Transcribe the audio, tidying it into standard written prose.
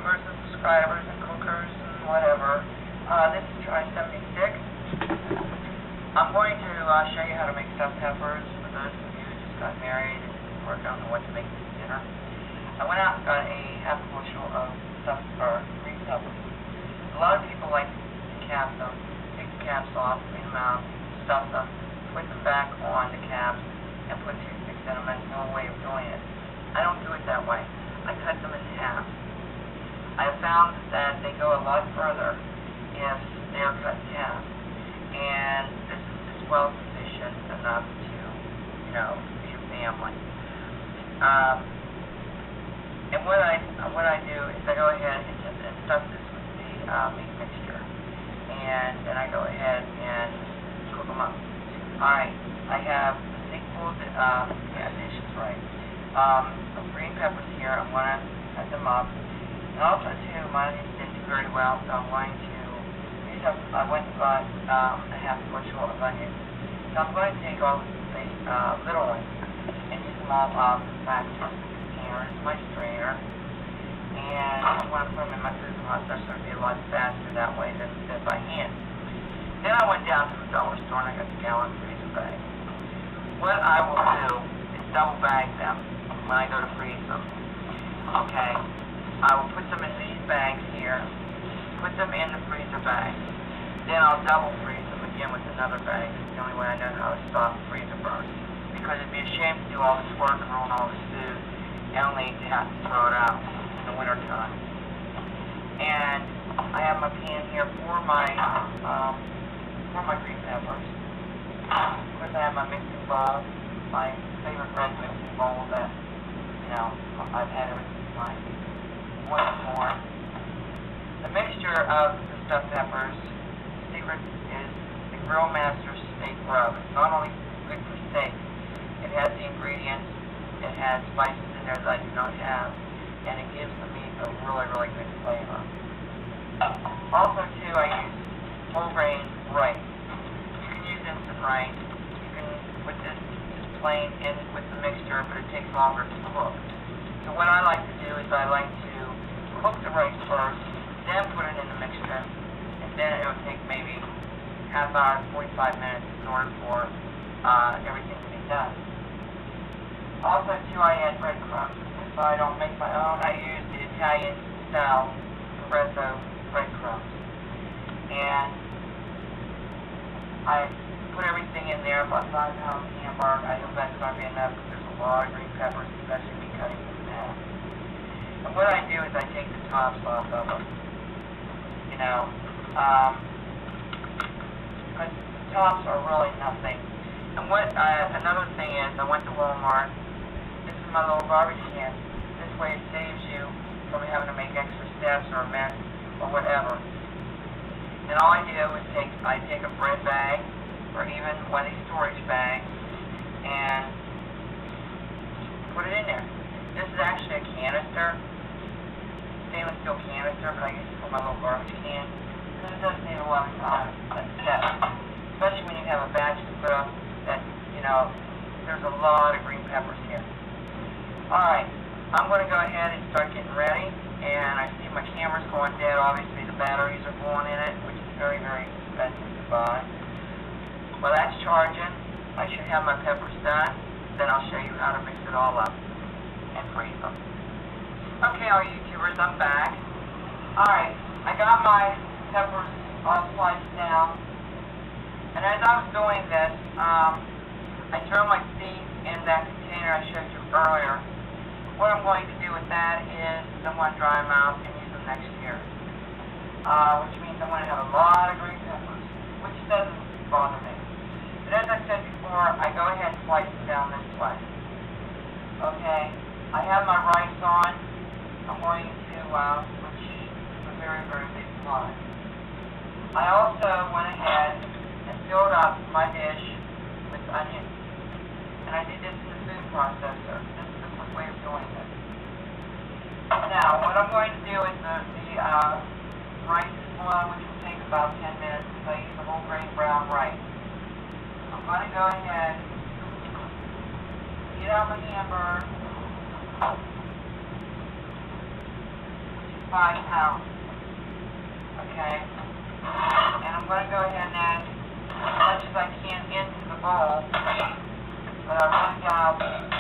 viewers and subscribers and cookers and whatever. This is Try 76. I'm going to show you how to make stuffed peppers for those of you who just got married and or don't know what to make for dinner. I went out and got a half bushel of green peppers. A lot of people like to cap them, take the caps off, clean them out, stuff them, put them back on the caps, and put toothpicks in them. That's no way of doing it. I don't do it that way. I cut them in half. I have found that they go a lot further if they are cut in half. And this is just well sufficient enough to, for your family. And what I do is I go ahead and stuff this with the meat mixture. And then I go ahead and cook them up. Alright, I have a sinkful of dish is right. Of green peppers here. I'm going to cut them up. And also, too, mine didn't do very well, so I'm going to use up, I went and got a half bushel of onions. So I'm going to take all the little ones and use them all back to the container. It's my strainer. And I'm going to put them in my food processor. It'll be a lot faster that way than by hand. Then I went down to the dollar store and I got the gallon freezer bag. What I will do is double bag them when I go to freeze them. Okay, I will put them in these bags here, put them in the freezer bag, then I'll double freeze them again with another bag. It's the only way I know how to stop freezer burns. Because it'd be a shame to do all this work and ruin all this food and only to have to throw it out in the winter time. And I have my pan here for my green peppers. Of course, I have my mixing bowl, my favorite red mixing bowl that I've had ever since my boy was born. The mixture of the stuffed peppers, the secret is the Grill Master steak rub. It's not only good for steak, it has the ingredients, it has spices in there that I do not have, and it gives the meat a really, really good flavor. Also, too, I use whole grain rice. You can use instant rice. You can put this plain in with the mixture, but it takes longer to cook. So what I like to do is I like to cook the rice first, then put it in the mixture, and then it will take maybe half hour, 45 minutes in order for everything to be done. Also, too, I add breadcrumbs. If I don't make my own, I use the Italian style espresso breadcrumbs. And I put everything in there, about 5 pounds of hamburger. I hope that's going to be enough because there's a lot of green peppers, especially me cutting them in half. And what I do is I take the tops off of them. Because the tops are really nothing. And another thing is, I went to Walmart. This is my little garbage can. This way it saves you from having to make extra steps or a mess or whatever. And all I do is I take a bread bag or even one of these storage bags and put it in there. This is actually a canister, stainless steel canister, but I use it for my little garbage can because it does save a lot of time and steps, especially when you have a batch to put up that, there's a lot of green peppers here. Alright, I'm going to go ahead and start getting ready, and I see my camera's going dead. Obviously the batteries are going in it, which is very, very expensive to buy. Well, that's charging. I should have my peppers done. Then I'll show you how to mix it all up and freeze them. Okay, all YouTubers, I'm back. Alright, I got my peppers all sliced down. And as I was doing this, I throw my seeds in that container I showed you earlier. What I'm going to do with that is I'm going to dry them out and use them next year. Which means I'm going to have a lot of green peppers, which doesn't bother me. But as I said before, I go ahead and slice them down this way. Okay, I have my rice on. I'm going to which is a very, very big pot. I also went ahead and filled up my dish with onions. And I did this in the food processor. This is a quick way of doing this. Now, what I'm going to do is the rice is boiling, which will take about 10 minutes because I use the whole grain brown rice. I'm going to go ahead, get out my hamburger, pounds. Okay? And I'm going to go ahead and add as much as I can into the bowl, but I really got